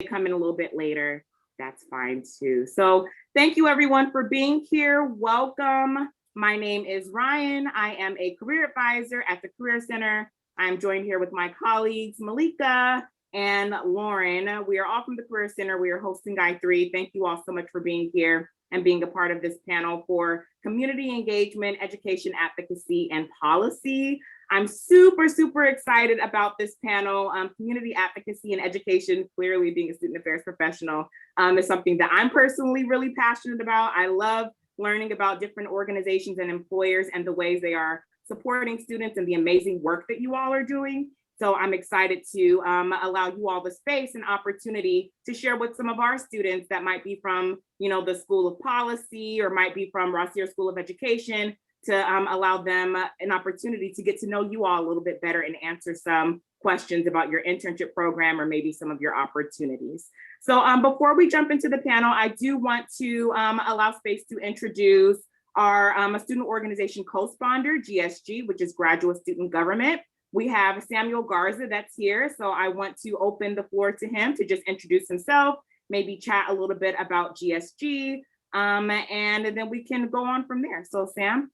come in a little bit later, that's fine too. So thank you everyone for being here. Welcome. My name is Ryan. I am a career advisor at the Career Center. I'm joined here with my colleagues, Malika and Lauren. We are all from the Career Center. We are hosting I3. Thank you all so much for being here and being a part of this panel for community engagement, education, advocacy, and policy. I'm super, super excited about this panel. Community advocacy and education, clearly being a student affairs professional, is something that I'm personally really passionate about. I love learning about different organizations and employers and the ways they are supporting students and the amazing work that you all are doing. So I'm excited to allow you all the space and opportunity to share with some of our students that might be from, the School of Policy or might be from Rossier School of Education, to allow them an opportunity to get to know you all a little bit better and answer some questions about your internship program or maybe some of your opportunities. So before we jump into the panel, I do want to allow space to introduce our student organization co-sponsor, GSG, which is Graduate Student Government. We have Samuel Garza that's here. So I want to open the floor to him to just introduce himself, maybe chat a little bit about GSG, and then we can go on from there. So Sam.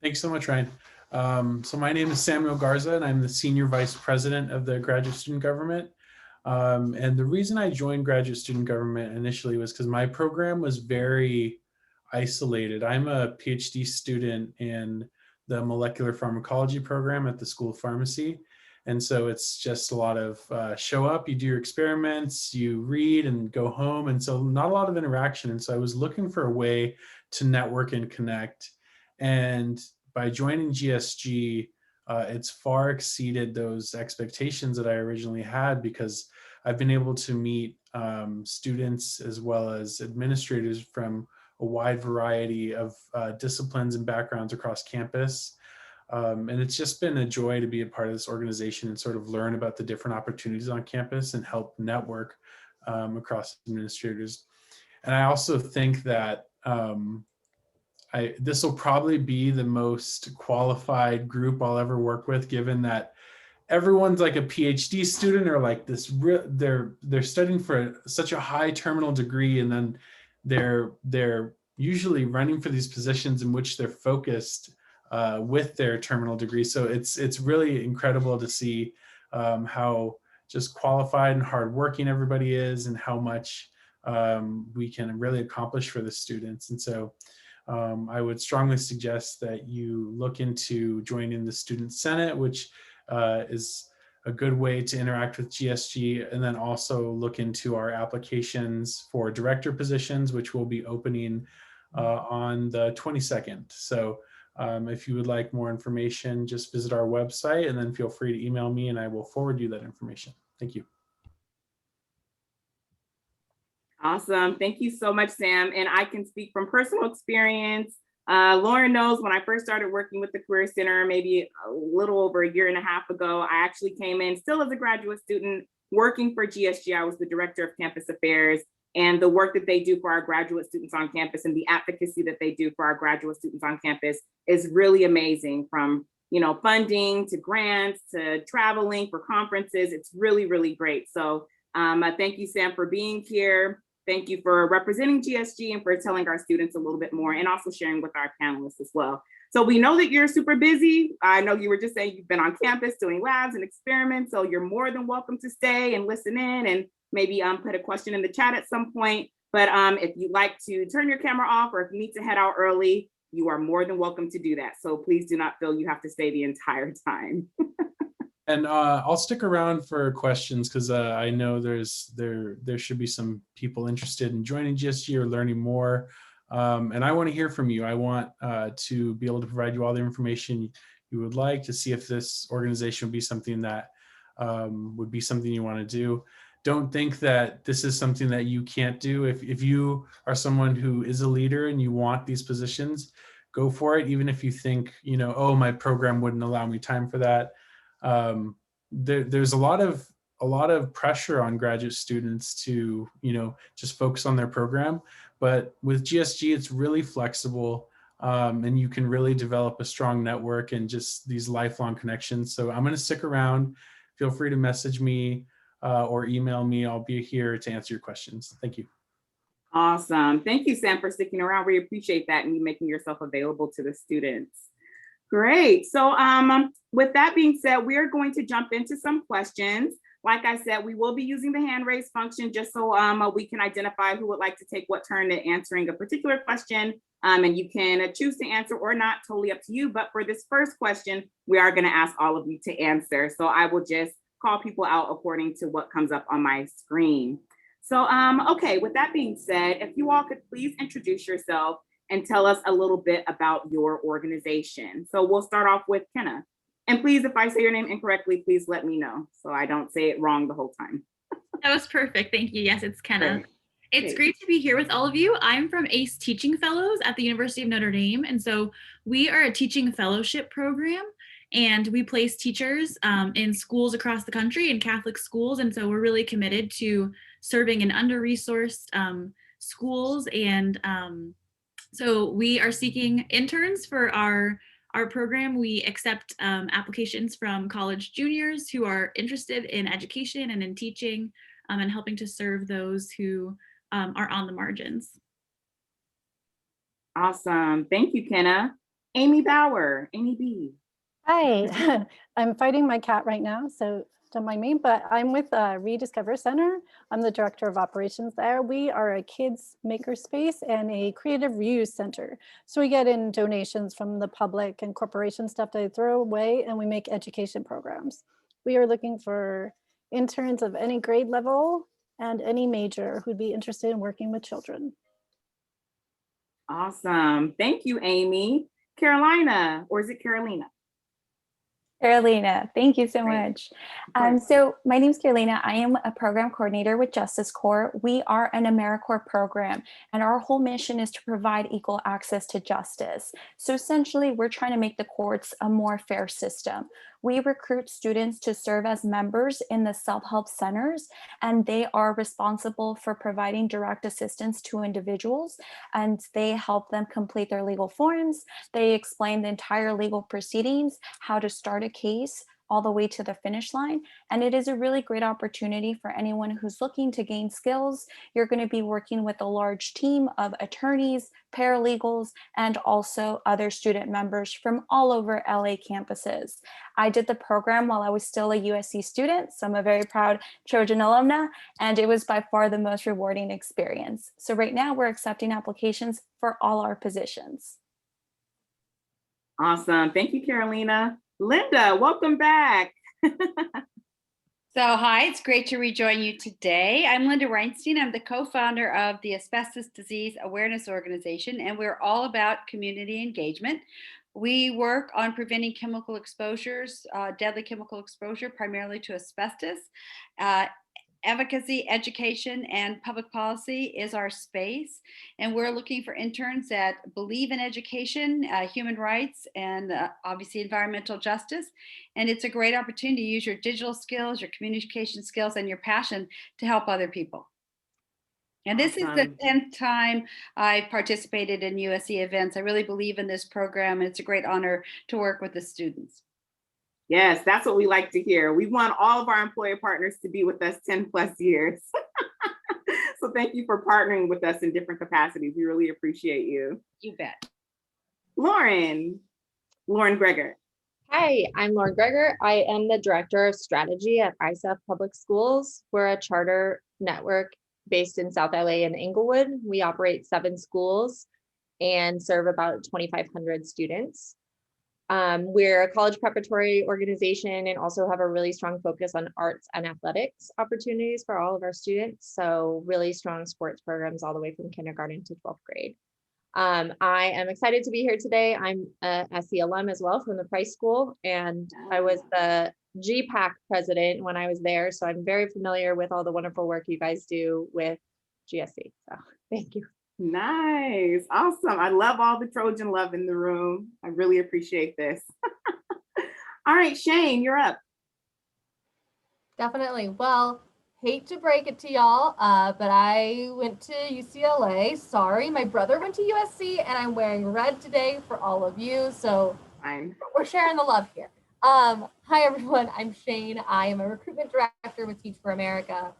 Thanks so much, Ryan. So my name is Samuel Garza, and I'm the Senior Vice President of the Graduate Student Government. And the reason I joined Graduate Student Government initially was because my program was very isolated. I'm a PhD student in the molecular pharmacology program at the School of Pharmacy. And so it's just a lot of show up, you do your experiments, you read and go home. And so not a lot of interaction. And so I was looking for a way to network and connect. And by joining GSG, it's far exceeded those expectations that I originally had, because I've been able to meet students as well as administrators from a wide variety of disciplines and backgrounds across campus. And it's just been a joy to be a part of this organization and sort of learn about the different opportunities on campus and help network across administrators. And I also think that this will probably be the most qualified group I'll ever work with, given that everyone's like a PhD student or like this, they're studying for such a high terminal degree, and then they're usually running for these positions in which they're focused with their terminal degree. So it's really incredible to see how just qualified and hardworking everybody is, and how much we can really accomplish for the students. And so I would strongly suggest that you look into joining the Student Senate, which is a good way to interact with GSG, and then also look into our applications for director positions, which will be opening on the 22nd. So if you would like more information, just visit our website, and then feel free to email me and I will forward you that information. Thank you. Awesome. Thank you so much, Sam. And I can speak from personal experience. Lauren knows when I first started working with the Career Center, maybe a little over a year and a half ago, I actually came in still as a graduate student working for GSG. I was the director of campus affairs, and the work that they do for our graduate students on campus and the advocacy that they do for our graduate students on campus is really amazing, from funding to grants to traveling for conferences. It's really, really great. So thank you, Sam, for being here. Thank you for representing GSG and for telling our students a little bit more, and also sharing with our panelists as well. So we know that you're super busy. I know you were just saying you've been on campus doing labs and experiments, so you're more than welcome to stay and listen in and maybe put a question in the chat at some point. But if you'd like to turn your camera off, or if you need to head out early, you are more than welcome to do that. So please do not feel you have to stay the entire time. And I'll stick around for questions, because I know there should be some people interested in joining GSG or learning more. And I want to hear from you. I want to be able to provide you all the information you would like, to see if this organization would be something that you want to do. Don't think that this is something that you can't do. If you are someone who is a leader and you want these positions, go for it. Even if you think, oh, my program wouldn't allow me time for that. There's a lot of pressure on graduate students to, just focus on their program. But with GSG, it's really flexible, and you can really develop a strong network and just these lifelong connections. So I'm going to stick around. Feel free to message me or email me. I'll be here to answer your questions. Thank you. Awesome. Thank you, Sam, for sticking around. We appreciate that and you making yourself available to the students. Great. So with that being said, we are going to jump into some questions. Like I said, we will be using the hand raise function just so we can identify who would like to take what turn at answering a particular question. And you can choose to answer or not, totally up to you. But for this first question, we are going to ask all of you to answer. So I will just call people out according to what comes up on my screen. So, okay, with that being said, if you all could please introduce yourself and tell us a little bit about your organization. So we'll start off with Kenna. And please, if I say your name incorrectly, please let me know so I don't say it wrong the whole time. That was perfect. Thank you. Yes, it's Kenna. Great. It's great to be here with all of you. I'm from ACE Teaching Fellows at the University of Notre Dame. And so we are a teaching fellowship program and we place teachers in schools across the country, in Catholic schools. And so we're really committed to serving in under-resourced schools. And so we are seeking interns for our program. We accept applications from college juniors who are interested in education and in teaching and helping to serve those who are on the margins. Awesome. Thank you, Kenna. Amy Bauer, Amy B. Hi, I'm fighting my cat right now, so don't mind me, but I'm with Rediscover Center. I'm the director of operations there. We are a kids makerspace and a creative reuse center. So we get in donations from the public and corporation stuff that they throw away, and we make education programs. We are looking for interns of any grade level and any major who'd be interested in working with children. Awesome. Thank you, Amy. Carolina, or is it Carolina? Carolina, thank you so Great. much. So my name is Carolina. I am a program coordinator with Justice Corps. We are an AmeriCorps program, and our whole mission is to provide equal access to justice. So essentially, we're trying to make the courts a more fair system. We recruit students to serve as members in the self-help centers, and they are responsible for providing direct assistance to individuals, and they help them complete their legal forms. They explain the entire legal proceedings, how to start a case, all the way to the finish line. And it is a really great opportunity for anyone who's looking to gain skills. You're going to be working with a large team of attorneys, paralegals, and also other student members from all over LA campuses. I did the program while I was still a USC student, so I'm a very proud Trojan alumna, and it was by far the most rewarding experience. So right now we're accepting applications for all our positions. Awesome. Thank you, Carolina. Linda, welcome back. So hi, it's great to rejoin you today. I'm Linda Reinstein. I'm the co-founder of the Asbestos Disease Awareness Organization, and we're all about community engagement. We work on preventing chemical exposures, deadly chemical exposure, primarily to asbestos. Advocacy, education, and public policy is our space, and we're looking for interns that believe in education, human rights, and obviously environmental justice. And it's a great opportunity to use your digital skills, your communication skills, and your passion to help other people. And this is the 10th time I've participated in USC events. I really believe in this program, and it's a great honor to work with the students. Yes, that's what we like to hear. We want all of our employer partners to be with us 10 plus years. So thank you for partnering with us in different capacities. We really appreciate you. You bet. Lauren Greger. Hi, I'm Lauren Greger. I am the Director of Strategy at ISAF Public Schools. We're a charter network based in South LA and Inglewood. We operate 7 schools and serve about 2,500 students. We're a college preparatory organization and also have a really strong focus on arts and athletics opportunities for all of our students. So really strong sports programs all the way from kindergarten to 12th grade. I am excited to be here today. I'm a SC alum as well from the Price School, and I was the GPAC president when I was there. So I'm very familiar with all the wonderful work you guys do with GSC. So thank you. Nice. Awesome. I love all the Trojan love in the room. I really appreciate this. All right, Shane, you're up. Definitely. Well, hate to break it to y'all, but I went to UCLA. Sorry, my brother went to USC, and I'm wearing red today for all of you. So Fine. we're sharing the love here. Hi everyone, I'm Shane. I am a recruitment director with Teach for America.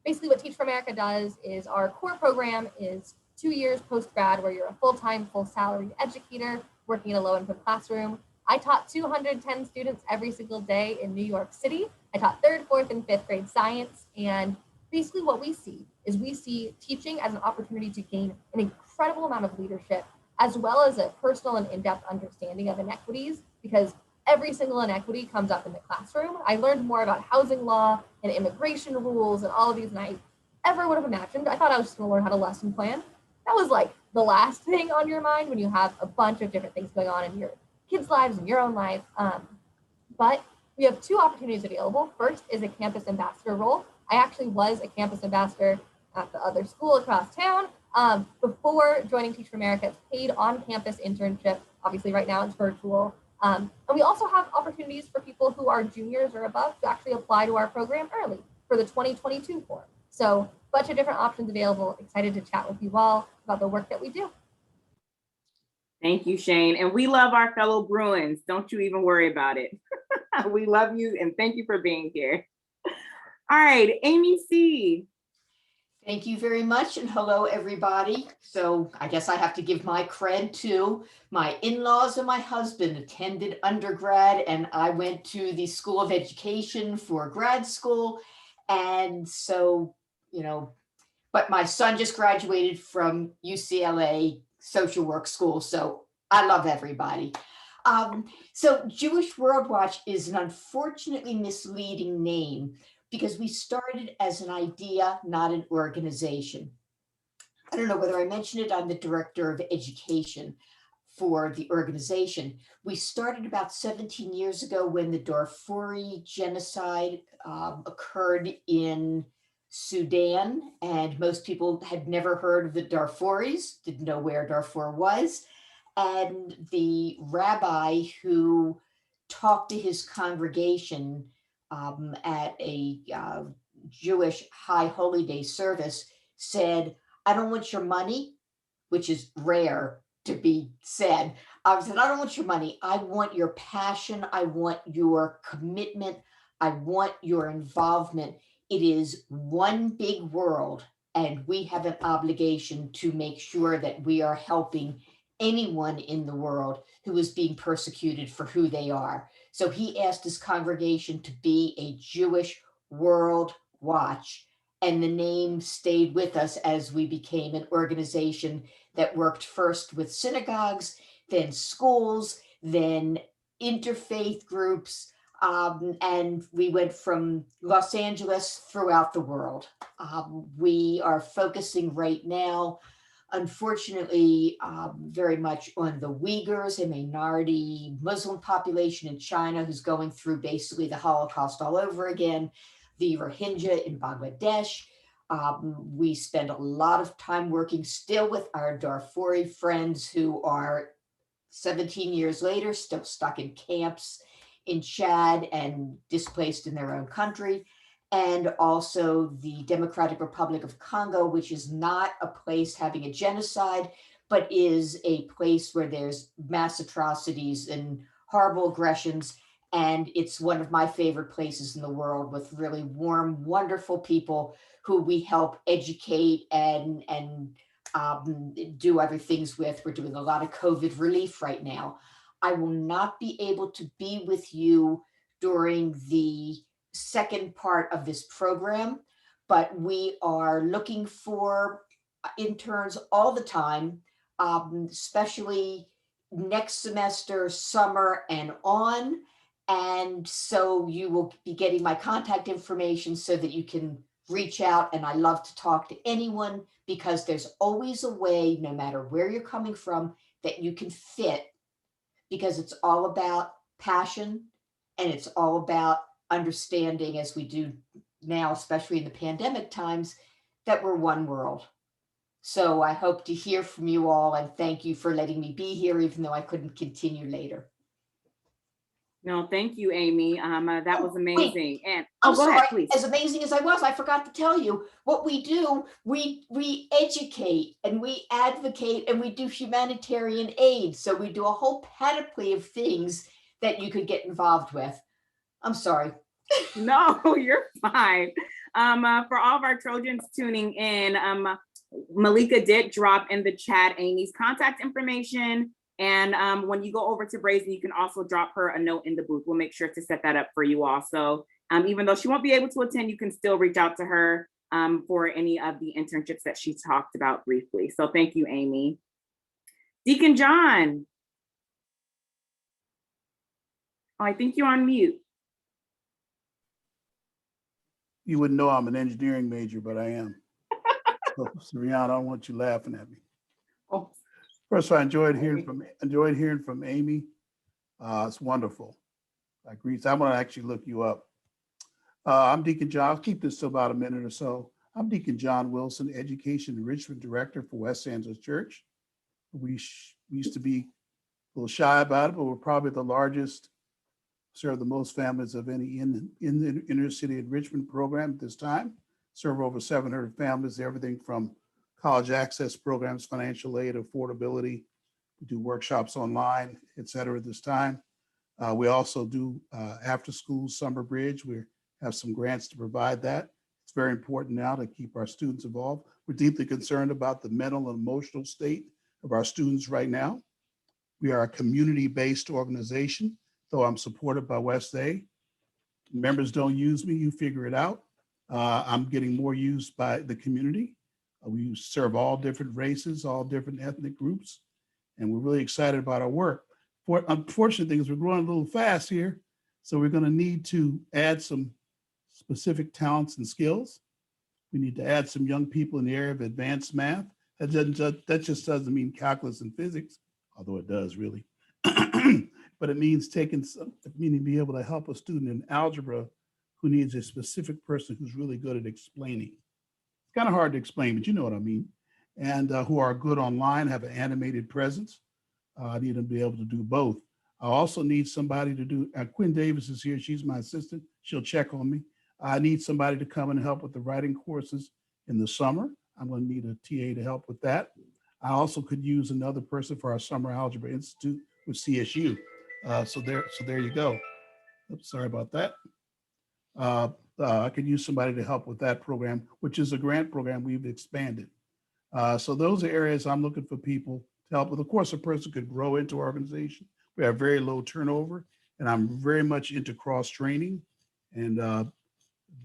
Basically what Teach for America does is our core program is 2 years post-grad where you're a full-time, full-salaried educator working in a low-income classroom. I taught 210 students every single day in New York City. I taught 3rd, 4th, and 5th grade science. And basically what we see is we see teaching as an opportunity to gain an incredible amount of leadership, as well as a personal and in-depth understanding of inequities, because every single inequity comes up in the classroom. I learned more about housing law and immigration rules and all of these than I ever would have imagined. I thought I was just going to learn how to lesson plan. That was like the last thing on your mind when you have a bunch of different things going on in your kids' lives and your own life. But we have 2 opportunities available. First is a campus ambassador role. I actually was a campus ambassador at the other school across town. Before joining Teach for America, it's paid on-campus internship. Obviously right now it's virtual. And we also have opportunities for people who are juniors or above to actually apply to our program early for the 2022 form. So a bunch of different options available. Excited to chat with you all about the work that we do. Thank you, Shane. And we love our fellow Bruins. Don't you even worry about it. We love you and thank you for being here. All right, Amy C. Thank you very much, and hello, everybody. So I guess I have to give my cred to my in-laws and my husband attended undergrad, and I went to the School of Education for grad school. And so, but my son just graduated from UCLA Social Work School, so I love everybody. So Jewish World Watch is an unfortunately misleading name, because we started as an idea, not an organization. I don't know whether I mentioned it. I'm the director of education for the organization. We started about 17 years ago when the Darfuri genocide occurred in Sudan, and most people had never heard of the Darfuris, didn't know where Darfur was. And the rabbi who talked to his congregation at a Jewish High Holy Day service said, "I don't want your money," which is rare to be said. I said, "I don't want your money. I want your passion. I want your commitment. I want your involvement. It is one big world, and we have an obligation to make sure that we are helping anyone in the world who is being persecuted for who they are." So he asked his congregation to be a Jewish World Watch, and the name stayed with us as we became an organization that worked first with synagogues, then schools, then interfaith groups, and we went from Los Angeles throughout the world. We are focusing right now, unfortunately, very much on the Uyghurs, a minority Muslim population in China who's going through basically the Holocaust all over again, the Rohingya in Bangladesh. We spend a lot of time working still with our Darfuri friends who are 17 years later still stuck in camps in Chad and displaced in their own country. And also the Democratic Republic of Congo, which is not a place having a genocide, but is a place where there's mass atrocities and horrible aggressions. And it's one of my favorite places in the world, with really warm, wonderful people who we help educate and do other things with. We're doing a lot of COVID relief right now. I will not be able to be with you during the second part of this program, but we are looking for interns all the time, especially next semester, summer, and on. And so you will be getting my contact information so that you can reach out. And I love to talk to anyone, because there's always a way, no matter where you're coming from, that you can fit, because it's all about passion, and it's all about understanding, as we do now, especially in the pandemic times, that we're one world. So I hope to hear from you all, and thank you for letting me be here, even though I couldn't continue later. No, thank you, Amy. That was amazing. Wait, And I'm go sorry, ahead, please. as amazing as I was, I forgot to tell you what we do. We educate and we advocate and we do humanitarian aid. So we do a whole panoply of things that you could get involved with? I'm sorry. No, you're fine. For all of our Trojans tuning in, Malika did drop in the chat Amy's contact information. And when you go over to Brazen, you can also drop her a note in the booth. We'll make sure to set that up for you all. So even though she won't be able to attend, you can still reach out to her for any of the internships that she talked about briefly. So thank you, Amy. Deacon John. Oh, I think you're on mute. You wouldn't know I'm an engineering major, but I am. So, Rihanna, I don't want you laughing at me. Oh. First of all, I enjoyed hearing from Amy. It's wonderful. I agree. So I'm going to actually look you up. I'm Deacon John. I'll keep this to about a minute or so. I'm Deacon John Wilson, Education Enrichment Director for West Angeles Church. We used to be a little shy about it, but we're probably the largest, serve the most families of any in the inner city enrichment program at this time. Serve over 700 families, everything from college access programs, financial aid, affordability. We do workshops online, et cetera, at this time. We also do after school summer bridge. We have some grants to provide that. It's very important now to keep our students involved. We're deeply concerned about the mental and emotional state of our students right now. We are a community-based organization, though I'm supported by West A. Members don't use me, you figure it out. I'm getting more used by the community. We serve all different races, all different ethnic groups, and we're really excited about our work. Unfortunate thing is we're growing a little fast here, so we're going to need to add some specific talents and skills. We need to add some young people in the area of advanced math. That just doesn't mean calculus and physics, although it does really. But it means meaning be able to help a student in algebra who needs a specific person who's really good at explaining. It's kind of hard to explain, but you know what I mean. And who are good online, have an animated presence. I need them to be able to do both. I also need somebody to do, Quinn Davis is here, she's my assistant, she'll check on me. I need somebody to come and help with the writing courses in the summer. I'm going to need a TA to help with that. I also could use another person for our Summer Algebra Institute with CSU. So there you go. Oops, sorry about that. I could use somebody to help with that program, which is a grant program we've expanded. So those are areas I'm looking for people to help with. Of course, a person could grow into our organization. We have very low turnover, and I'm very much into cross training. And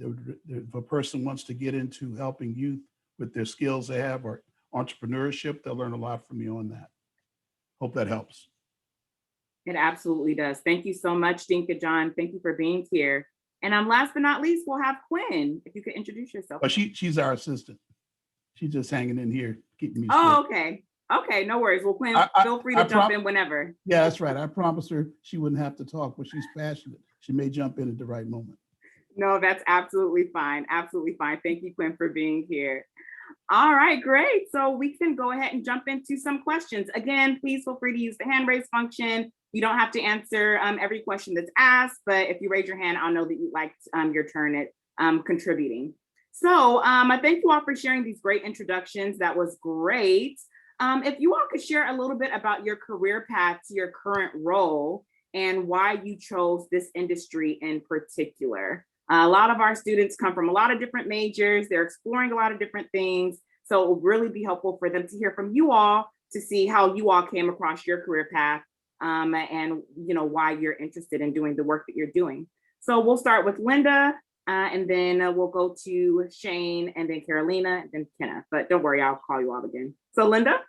if a person wants to get into helping youth with their skills they have or entrepreneurship, they'll learn a lot from me on that. Hope that helps. It absolutely does. Thank you so much, Dinka John. Thank you for being here. And last but not least, we'll have Quinn, if you could introduce yourself. Oh, she's our assistant. She's just hanging in here, keeping me straight. Okay. Okay, no worries. Well, Quinn, feel free to jump in whenever. Yeah, that's right. I promised her she wouldn't have to talk, but she's passionate. She may jump in at the right moment. No, that's absolutely fine. Absolutely fine. Thank you, Quinn, for being here. All right, great. So we can go ahead and jump into some questions. Again, please feel free to use the hand raise function. You don't have to answer every question that's asked, but if you raise your hand, I'll know that you liked your turn at contributing. So I thank you all for sharing these great introductions. That was great. If you all could share a little bit about your career path to your current role and why you chose this industry in particular. A lot of our students come from a lot of different majors. They're exploring a lot of different things. So it will really be helpful for them to hear from you all to see how you all came across your career path and why you're interested in doing the work that you're doing. So we'll start with Linda and then we'll go to Shane and then Carolina and then Kenna. But don't worry, I'll call you all again. So Linda?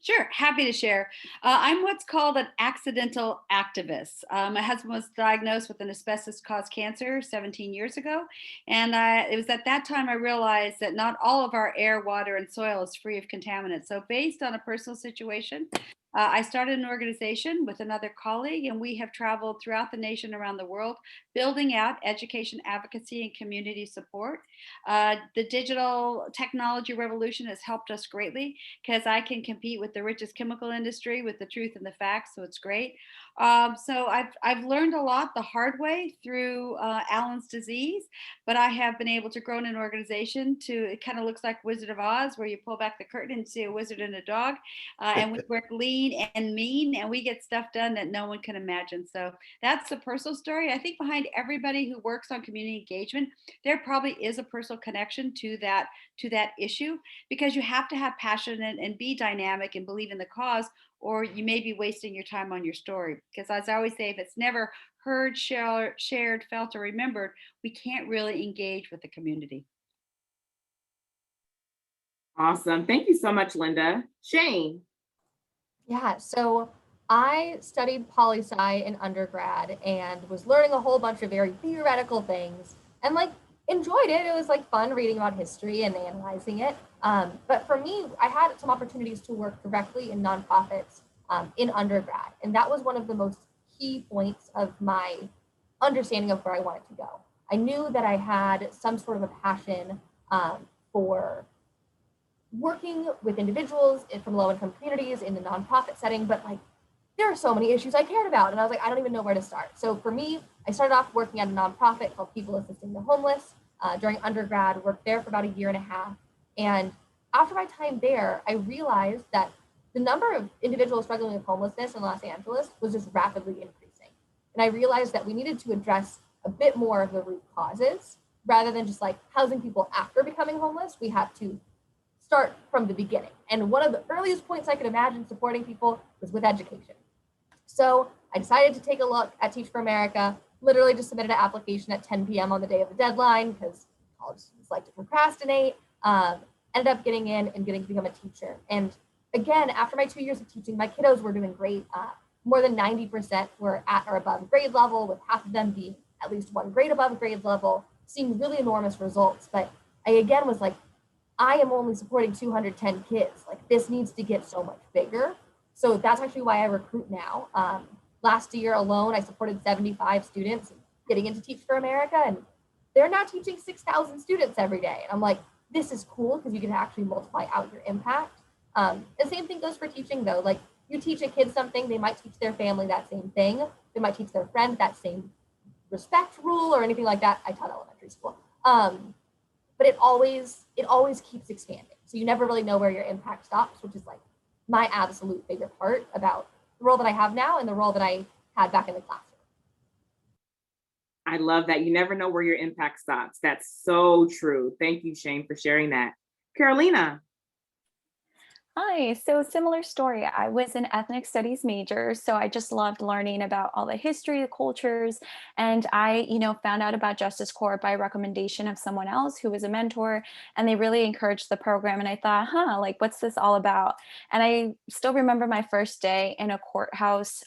Sure, happy to share. I'm what's called an accidental activist. My husband was diagnosed with an asbestos-caused cancer 17 years ago. And it was at that time I realized that not all of our air, water, and soil is free of contaminants. So based on a personal situation, I started an organization with another colleague, and we have traveled throughout the nation, around the world, building out education, advocacy, and community support. The digital technology revolution has helped us greatly because I can compete with the richest chemical industry with the truth and the facts, so it's great. So I've learned a lot the hard way through Allen's disease, but I have been able to grow in an organization it kind of looks like Wizard of Oz, where you pull back the curtain and see a wizard and a dog, and we work lean and mean, and we get stuff done that no one can imagine. So that's the personal story. I think behind everybody who works on community engagement, there probably is a personal connection to that issue, because you have to have passion and be dynamic and believe in the cause, or you may be wasting your time on your story. Because as I always say, if it's never heard, shared, felt, or remembered, we can't really engage with the community. Awesome. Thank you so much, Linda. Shane. Yeah, so I studied poli-sci in undergrad and was learning a whole bunch of very theoretical things and like enjoyed it. It was like fun reading about history and analyzing it. But for me, I had some opportunities to work directly in nonprofits in undergrad. And that was one of the most key points of my understanding of where I wanted to go. I knew that I had some sort of a passion for working with individuals from low-income communities in the nonprofit setting, but like there are so many issues I cared about, and I was like, I don't even know where to start. So for me, I started off working at a nonprofit called People Assisting the Homeless during undergrad, worked there for about a year and a half. And after my time there, I realized that the number of individuals struggling with homelessness in Los Angeles was just rapidly increasing. And I realized that we needed to address a bit more of the root causes rather than just like housing people after becoming homeless. We have to start from the beginning. And one of the earliest points I could imagine supporting people was with education. So I decided to take a look at Teach for America, literally just submitted an application at 10 p.m. on the day of the deadline because college students like to procrastinate. Ended up getting in and getting to become a teacher. And again, after my 2 years of teaching, my kiddos were doing great. More than 90% were at or above grade level, with half of them being at least one grade above grade level, seeing really enormous results. But I again was like, I am only supporting 210 kids. Like this needs to get so much bigger. So that's actually why I recruit now. Last year alone, I supported 75 students getting into Teach for America, and they're now teaching 6,000 students every day. And I'm like, this is cool because you can actually multiply out your impact. The same thing goes for teaching though. Like you teach a kid something, they might teach their family that same thing. They might teach their friend that same respect rule or anything like that. I taught elementary school. But it always keeps expanding. So you never really know where your impact stops, which is like my absolute favorite part about the role that I have now and the role that I had back in the classroom. I love that. You never know where your impact stops. That's so true. Thank you, Shane, for sharing that. Carolina. Hi, so similar story. I was an ethnic studies major, so I just loved learning about all the history, the cultures, and I, found out about Justice Corps by recommendation of someone else who was a mentor, and they really encouraged the program. And I thought, like, what's this all about? And I still remember my first day in a courthouse,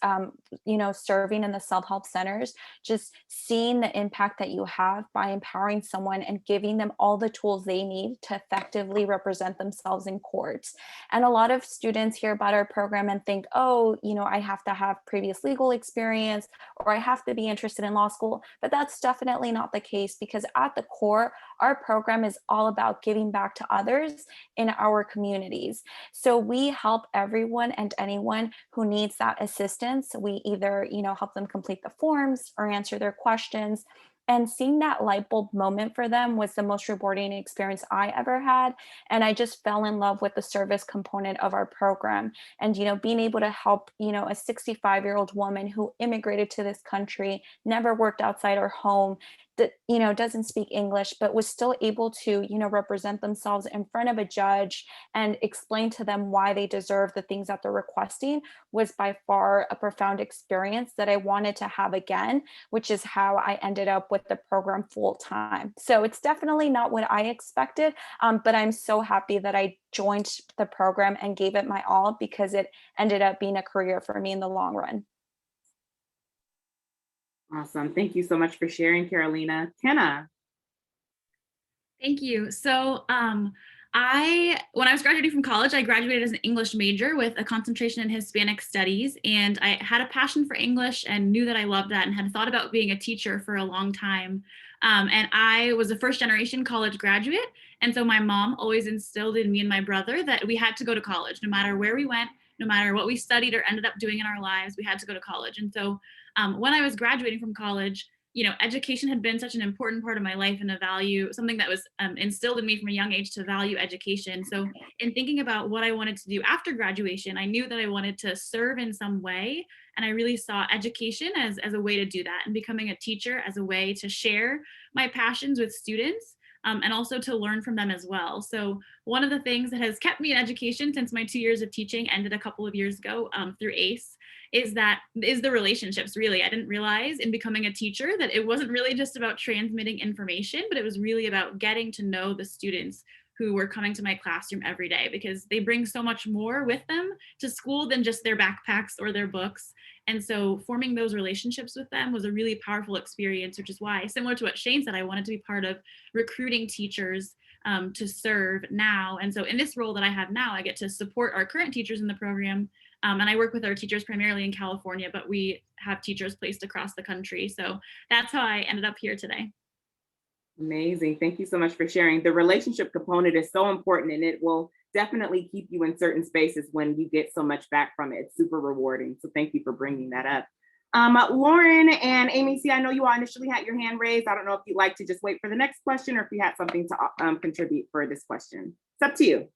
serving in the self-help centers, just seeing the impact that you have by empowering someone and giving them all the tools they need to effectively represent themselves in courts. And a lot of students hear about our program and think, I have to have previous legal experience or I have to be interested in law school. But that's definitely not the case, because at the core, our program is all about giving back to others in our communities. So we help everyone and anyone who needs that assistance. We either, help them complete the forms or answer their questions. And seeing that light bulb moment for them was the most rewarding experience I ever had. And I just fell in love with the service component of our program. And, being able to help, a 65-year-old woman who immigrated to this country, never worked outside her home, that, doesn't speak English, but was still able to, represent themselves in front of a judge and explain to them why they deserve the things that they're requesting, was by far a profound experience that I wanted to have again, which is how I ended up with the program full time. So it's definitely not what I expected, but I'm so happy that I joined the program and gave it my all, because it ended up being a career for me in the long run. Awesome. Thank you so much for sharing, Carolina. Kenna. Thank you. So when I was graduating from college, I graduated as an English major with a concentration in Hispanic studies. And I had a passion for English and knew that I loved that and had thought about being a teacher for a long time. And I was a first generation college graduate. And so my mom always instilled in me and my brother that we had to go to college, no matter where we went, no matter what we studied or ended up doing in our lives, we had to go to college. And so when I was graduating from college, education had been such an important part of my life and a value, something that was instilled in me from a young age to value education. So in thinking about what I wanted to do after graduation, I knew that I wanted to serve in some way. And I really saw education as a way to do that, and becoming a teacher as a way to share my passions with students. And also to learn from them as well. So one of the things that has kept me in education since my 2 years of teaching ended a couple of years ago through ACE is the relationships. Really, I didn't realize in becoming a teacher that it wasn't really just about transmitting information, but it was really about getting to know the students who were coming to my classroom every day, because they bring so much more with them to school than just their backpacks or their books. And so forming those relationships with them was a really powerful experience, which is why, similar to what Shane said, I wanted to be part of recruiting teachers to serve now. And so in this role that I have now, I get to support our current teachers in the program. And I work with our teachers primarily in California, but we have teachers placed across the country. So that's how I ended up here today. Amazing. Thank you so much for sharing. The relationship component is so important, and it will definitely keep you in certain spaces when you get so much back from it. It's super rewarding. So thank you for bringing that up. Lauren and Amy, I know you all initially had your hand raised. I don't know if you'd like to just wait for the next question or if you had something to contribute for this question. It's up to you.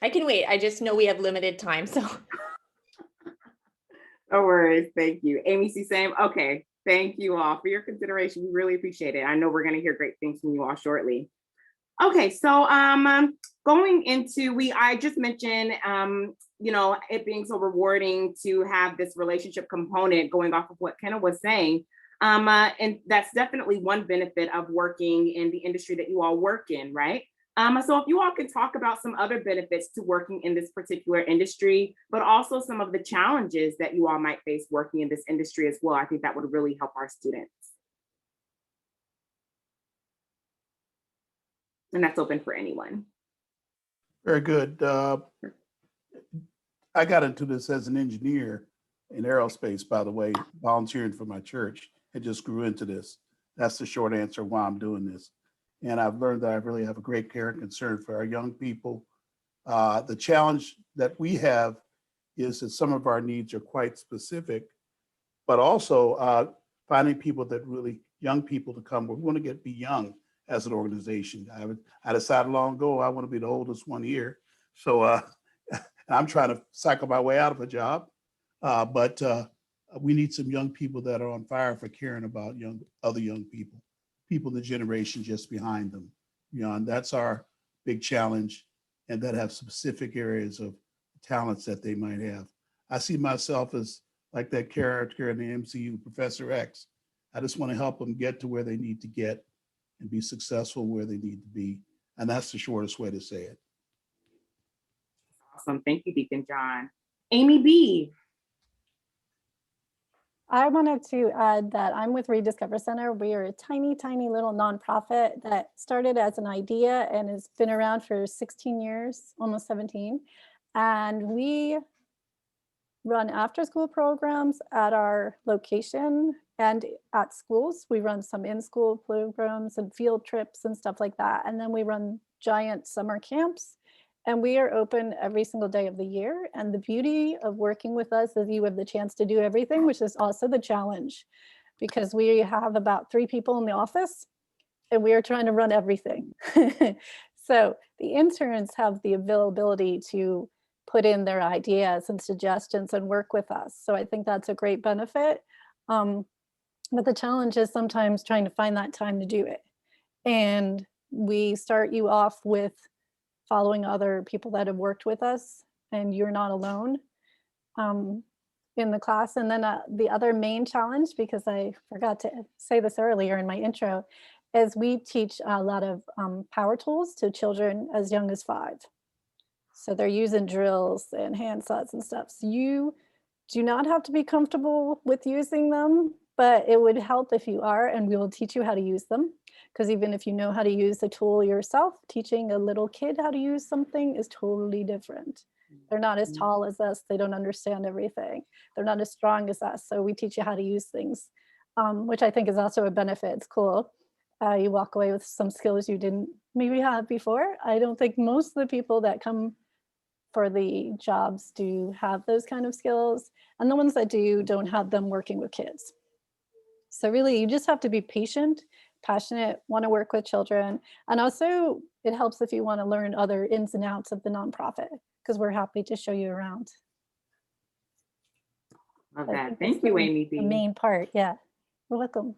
I can wait. I just know we have limited time, so. No worries. Thank you. Amy, same. Okay. Thank you all for your consideration. We really appreciate it. I know we're going to hear great things from you all shortly. Okay, so going into, I just mentioned, it being so rewarding to have this relationship component, going off of what Kenna was saying. And that's definitely one benefit of working in the industry that you all work in, right? So if you all could talk about some other benefits to working in this particular industry, but also some of the challenges that you all might face working in this industry as well, I think that would really help our students. And that's open for anyone. Very good. I got into this as an engineer in aerospace, by the way, volunteering for my church. It just grew into this. That's the short answer why I'm doing this. And I've learned that I really have a great care and concern for our young people. The challenge that we have is that some of our needs are quite specific, but also finding people that really, young people to come. We want to be young as an organization. I decided long ago I want to be the oldest one here. So I'm trying to cycle my way out of a job, but we need some young people that are on fire for caring about other young people the generation just behind them. And that's our big challenge, and that have specific areas of talents that they might have. I see myself as like that character in the MCU, Professor X. I just want to help them get to where they need to get and be successful where they need to be. And that's the shortest way to say it. Awesome. Thank you, Deacon John. Amy B. I wanted to add that I'm with Rediscover Center. We are a tiny, tiny little nonprofit that started as an idea and has been around for 16 years, almost 17. And we run after-school programs at our location and at schools. We run some in-school programs and field trips and stuff like that. And then we run giant summer camps. And we are open every single day of the year. And the beauty of working with us is you have the chance to do everything, which is also the challenge, because we have about 3 people in the office and we are trying to run everything. So the interns have the availability to put in their ideas and suggestions and work with us. So I think that's a great benefit. But the challenge is sometimes trying to find that time to do it. And we start you off with following other people that have worked with us, and you're not alone in the class. And then the other main challenge, because I forgot to say this earlier in my intro, is we teach a lot of power tools to children as young as 5. So they're using drills and hand saws and stuff. So you do not have to be comfortable with using them, but it would help if you are, and we will teach you how to use them. Because even if you know how to use the tool yourself, teaching a little kid how to use something is totally different. They're not as tall as us. They don't understand everything. They're not as strong as us. So we teach you how to use things, which I think is also a benefit. It's cool. You walk away with some skills you didn't maybe have before. I don't think most of the people that come for the jobs do have those kind of skills, and the ones that do don't have them working with kids. So really, you just have to be patient, passionate, want to work with children. And also it helps if you want to learn other ins and outs of the nonprofit, because we're happy to show you around. Love I that. think Thank that's you, the- Amy The B. main part, yeah. You're welcome.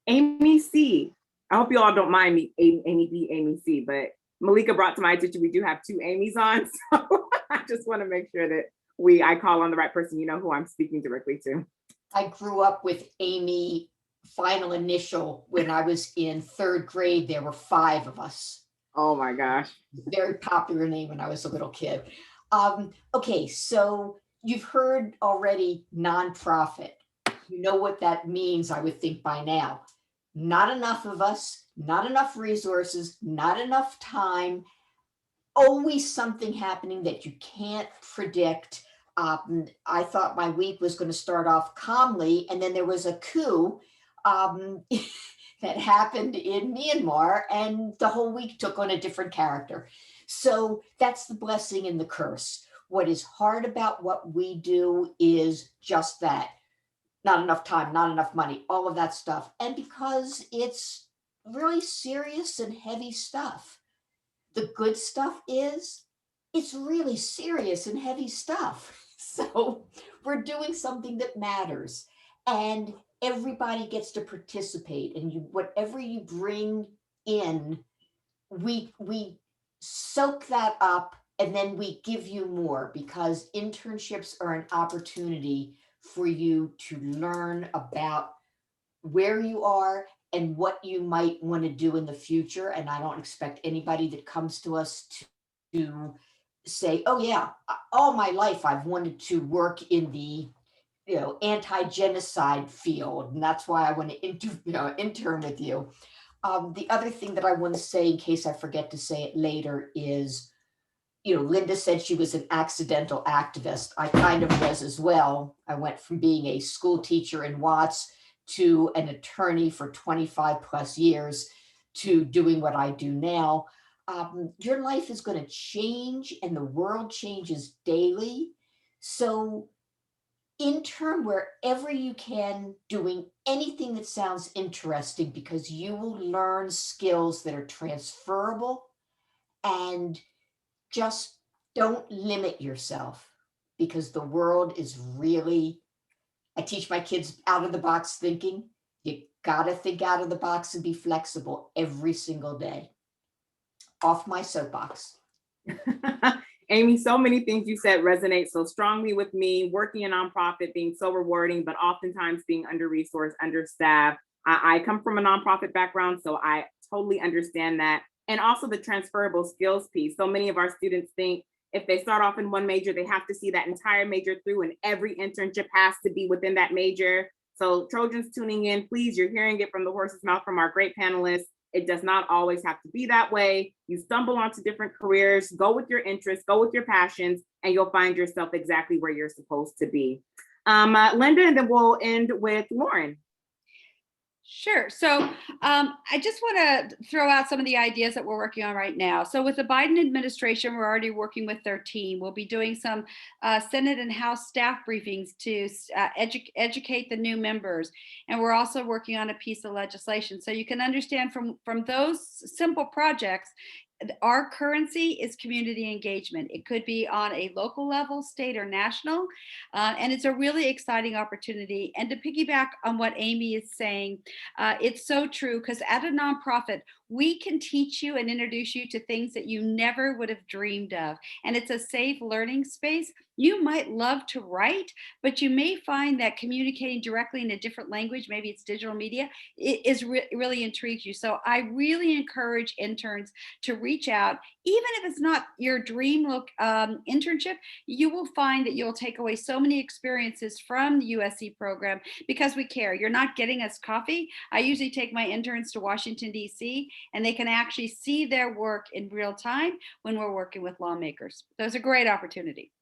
Amy C. I hope you all don't mind me, Amy B, Amy C, but Malika brought to my attention, we do have two Amy's on. So I just want to make sure that I call on the right person, you know who I'm speaking directly to. I grew up with Amy final initial when I was in 3rd grade. There were 5 of us. Oh my gosh. Very popular name when I was a little kid. Okay, so you've heard already nonprofit. You know what that means, I would think by now. Not enough of us, not enough resources, not enough time, always something happening that you can't predict. I thought my week was going to start off calmly, and then there was a coup that happened in Myanmar, and the whole week took on a different character. So that's the blessing and the curse. What is hard about what we do is just that. Not enough time, not enough money, all of that stuff. And because it's really serious and heavy stuff. The good stuff is it's really serious and heavy stuff. So we're doing something that matters, and everybody gets to participate, and whatever you bring in, we soak that up, and then we give you more, because internships are an opportunity for you to learn about where you are and what you might want to do in the future. And I don't expect anybody that comes to us to say, oh yeah, all my life I've wanted to work in the anti-genocide field, and that's why I want to intern with you. The other thing that I want to say, in case I forget to say it later, is Linda said she was an accidental activist. I kind of was as well. I went from being a school teacher in Watts to an attorney for 25 plus years to doing what I do now. Your life is going to change, and the world changes daily. So intern wherever you can, doing anything that sounds interesting, because you will learn skills that are transferable. And just don't limit yourself, because the world is really, I teach my kids out of the box thinking. You gotta think out of the box and be flexible every single day. Off my soapbox. Amy, so many things you said resonate so strongly with me. Working in nonprofit being so rewarding, but oftentimes being under-resourced, understaffed. I come from a nonprofit background, so I totally understand that. And also the transferable skills piece. So many of our students think if they start off in one major, they have to see that entire major through, and every internship has to be within that major. So Trojans tuning in, please, you're hearing it from the horse's mouth from our great panelists. It does not always have to be that way. You stumble onto different careers, go with your interests, go with your passions, and you'll find yourself exactly where you're supposed to be. Linda, and then we'll end with Lauren. Sure. So I just want to throw out some of the ideas that we're working on right now. So with the Biden administration, we're already working with their team. We'll be doing some Senate and House staff briefings to educate the new members. And we're also working on a piece of legislation. So you can understand from those simple projects, our currency is community engagement. It could be on a local level, state or national, and it's a really exciting opportunity. And to piggyback on what Amy is saying, it's so true, because at a nonprofit, we can teach you and introduce you to things that you never would have dreamed of. And it's a safe learning space. You might love to write, but you may find that communicating directly in a different language, maybe it's digital media, really intrigues you. So I really encourage interns to reach out. Even if it's not your dream internship, you will find that you'll take away so many experiences from the USC program, because we care. You're not getting us coffee. I usually take my interns to Washington, D.C., and they can actually see their work in real time when we're working with lawmakers. So it's a great opportunity.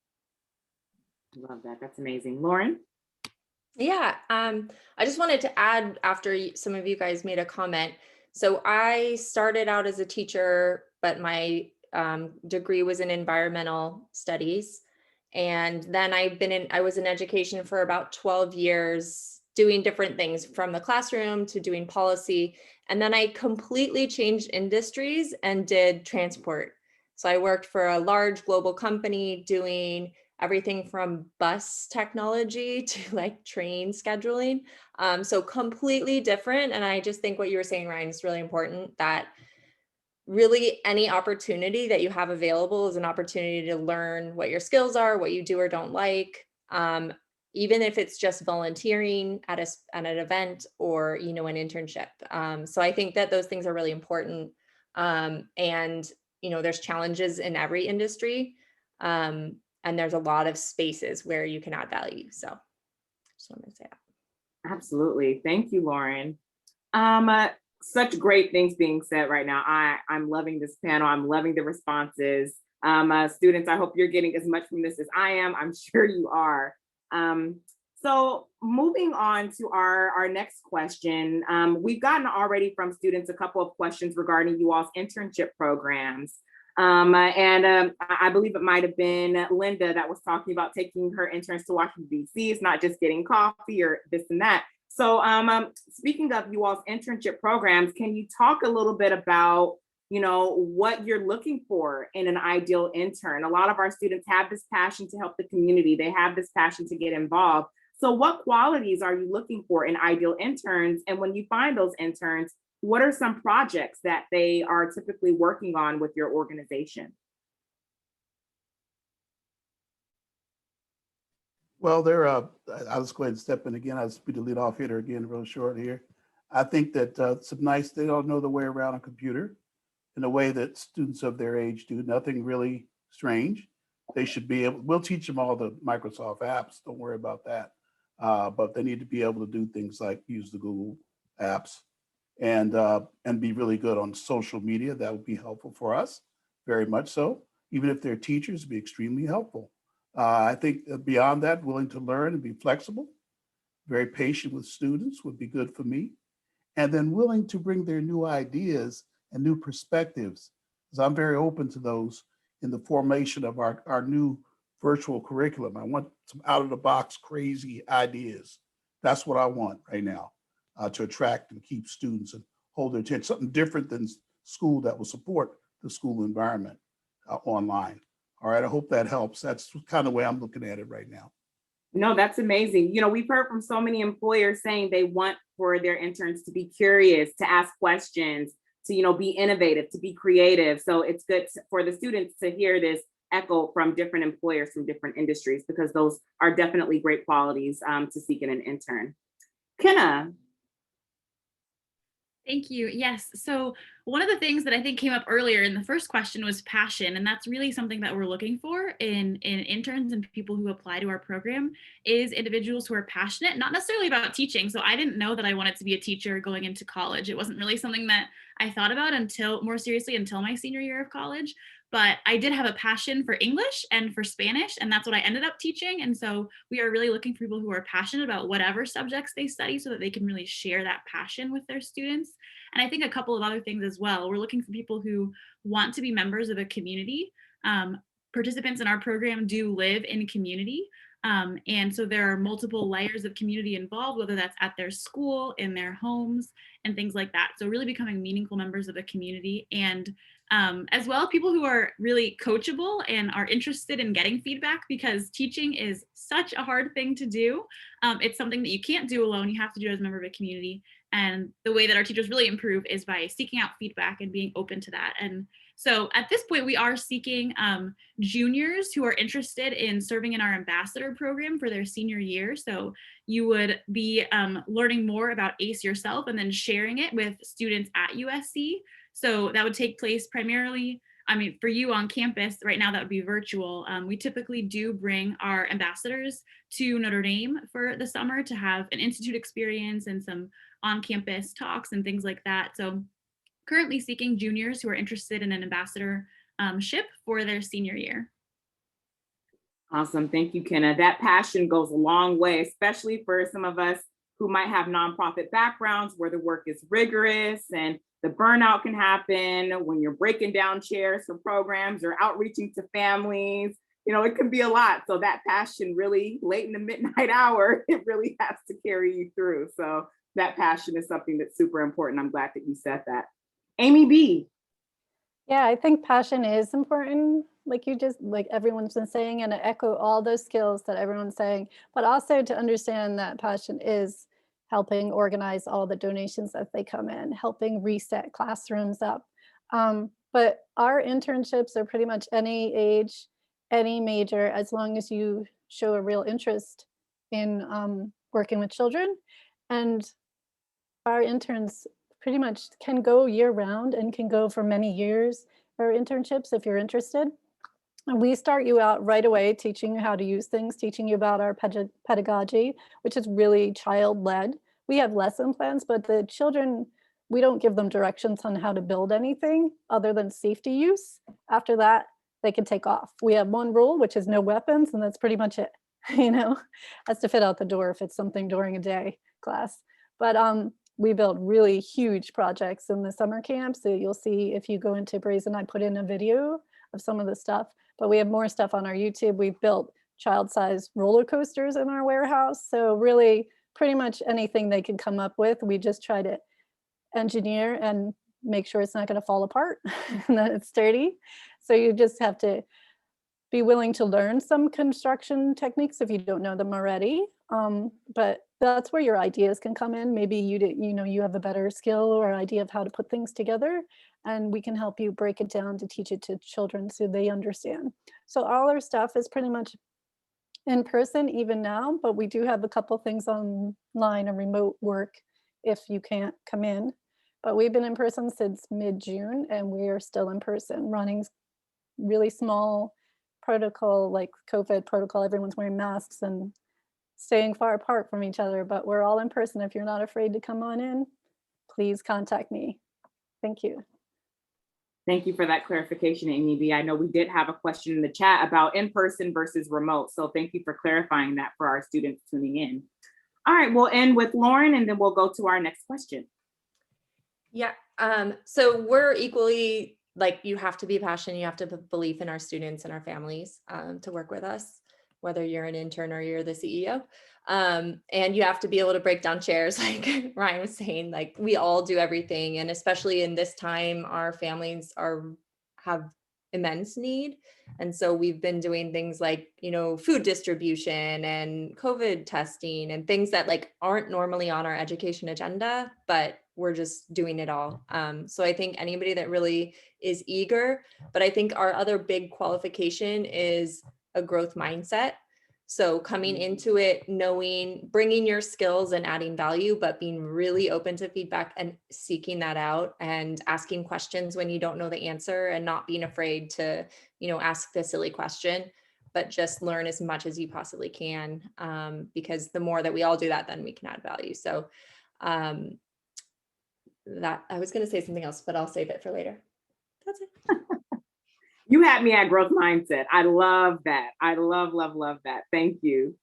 Love that. That's amazing. Lauren? Yeah, I just wanted to add, after some of you guys made a comment. So I started out as a teacher, but my degree was in environmental studies. And then I was in education for about 12 years, doing different things from the classroom to doing policy. And then I completely changed industries and did transport. So I worked for a large global company doing everything from bus technology to like train scheduling. So completely different. And I just think what you were saying, Ryan, is really important, that really any opportunity that you have available is an opportunity to learn what your skills are, what you do or don't like. Even if it's just volunteering at an event or, an internship. So I think that those things are really important. And, there's challenges in every industry. And there's a lot of spaces where you can add value. So just wanted to say that. Absolutely. Thank you, Lauren. Such great things being said right now. I'm loving this panel. I'm loving the responses. Students, I hope you're getting as much from this as I am. I'm sure you are. So moving on to our next question, we've gotten already from students a couple of questions regarding you all's internship programs. I believe it might have been Linda that was talking about taking her interns to Washington, D.C. It's not just getting coffee or this and that. So speaking of you all's internship programs, can you talk a little bit about what you're looking for in an ideal intern? A lot of our students have this passion to help the community. They have this passion to get involved. So what qualities are you looking for in ideal interns? And when you find those interns, what are some projects that they are typically working on with your organization? Well, I'll just go ahead and step in again. I'll just be the lead off hitter again, real short here. I think that they don't know the way around a computer in a way that students of their age do. Nothing really strange. They should be able, we'll teach them all the Microsoft apps. Don't worry about that. But they need to be able to do things like use the Google apps and be really good on social media. That would be helpful for us, very much so. Even if they're teachers, it'd be extremely helpful. I think beyond that, willing to learn and be flexible, very patient with students would be good for me. And then willing to bring their new ideas and new perspectives, because I'm very open to those in the formation of our new virtual curriculum. I want some out of the box, crazy ideas. That's what I want right now to attract and keep students and hold their attention, something different than school that will support the school environment online. All right, I hope that helps. That's kind of the way I'm looking at it right now. No, that's amazing. We've heard from so many employers saying they want for their interns to be curious, to ask questions, to, be innovative, to be creative. So it's good for the students to hear this echo from different employers from different industries, because those are definitely great qualities to seek in an intern. Kenna. Thank you. Yes. So one of the things that I think came up earlier in the first question was passion. And that's really something that we're looking for in interns and people who apply to our program, is individuals who are passionate, not necessarily about teaching. So I didn't know that I wanted to be a teacher going into college. It wasn't really something that I thought about until my senior year of college. But I did have a passion for English and for Spanish, and that's what I ended up teaching. And so we are really looking for people who are passionate about whatever subjects they study so that they can really share that passion with their students. And I think a couple of other things as well. We're looking for people who want to be members of a community. Participants in our program do live in community. And so there are multiple layers of community involved, whether that's at their school, in their homes, and things like that. So really becoming meaningful members of a community, and as well people who are really coachable and are interested in getting feedback, because teaching is such a hard thing to do. It's something that you can't do alone. You have to do it as a member of a community. And the way that our teachers really improve is by seeking out feedback and being open to that. And so at this point, we are seeking juniors who are interested in serving in our ambassador program for their senior year. So you would be learning more about ACE yourself and then sharing it with students at USC. So that would take place primarily, for you on campus. Right now, that would be virtual. We typically do bring our ambassadors to Notre Dame for the summer to have an institute experience and some on-campus talks and things like that. So currently seeking juniors who are interested in an ambassadorship for their senior year. Awesome. Thank you, Kenna. That passion goes a long way, especially for some of us who might have nonprofit backgrounds where the work is rigorous and the burnout can happen when you're breaking down chairs for programs or outreaching to families. You know, it can be a lot. So that passion really late in the midnight hour, it really has to carry you through. So that passion is something that's super important. I'm glad that you said that. Amy B. Yeah, I think passion is important, like everyone's been saying, and I echo all those skills that everyone's saying, but also to understand that passion is helping organize all the donations as they come in, helping reset classrooms up. But our internships are pretty much any age, any major, as long as you show a real interest in working with children. And our interns pretty much can go year round and can go for many years for internships if you're interested. And we start you out right away teaching you how to use things, teaching you about our pedagogy, which is really child-led. We have lesson plans, but the children, we don't give them directions on how to build anything other than safety use. After that, they can take off. We have one rule, which is no weapons, and that's pretty much it. You know, has to fit out the door if it's something during a day class. But we build really huge projects in the summer camp. So you'll see if you go into Brazen, I put in a video of some of the stuff, but we have more stuff on our YouTube. We've built child-sized roller coasters in our warehouse. So really pretty much anything they can come up with, we just try to engineer and make sure it's not going to fall apart and that it's sturdy. So you just have to be willing to learn some construction techniques if you don't know them already. But that's where your ideas can come in. Maybe you have a better skill or idea of how to put things together, and we can help you break it down to teach it to children so they understand. So all our stuff is pretty much in person even now, but we do have a couple things online and remote work if you can't come in. But we've been in person since mid-June, and we are still in person running really small protocol, like COVID protocol. Everyone's wearing masks and staying far apart from each other, but we're all in person. If you're not afraid to come on in, please contact me. Thank you. Thank you for that clarification, Amy B. I know we did have a question in the chat about in-person versus remote. So thank you for clarifying that for our students tuning in. All right, we'll end with Lauren and then we'll go to our next question. Yeah, so we're equally, like, you have to be passionate, you have to believe in our students and our families to work with us, whether you're an intern or you're the CEO. And you have to be able to break down chairs, like Ryan was saying, like we all do everything. And especially in this time, our families have immense need. And so we've been doing things like, food distribution and COVID testing and things that like aren't normally on our education agenda, but we're just doing it all. So I think anybody that really is eager, but I think our other big qualification is a growth mindset. So coming into it, bringing your skills and adding value, but being really open to feedback and seeking that out and asking questions when you don't know the answer and not being afraid to, ask the silly question, but just learn as much as you possibly can. Because the more that we all do that, then we can add value. So that I was going to say something else, but I'll save it for later. That's it. You had me at growth mindset. I love that. I love that. Thank you.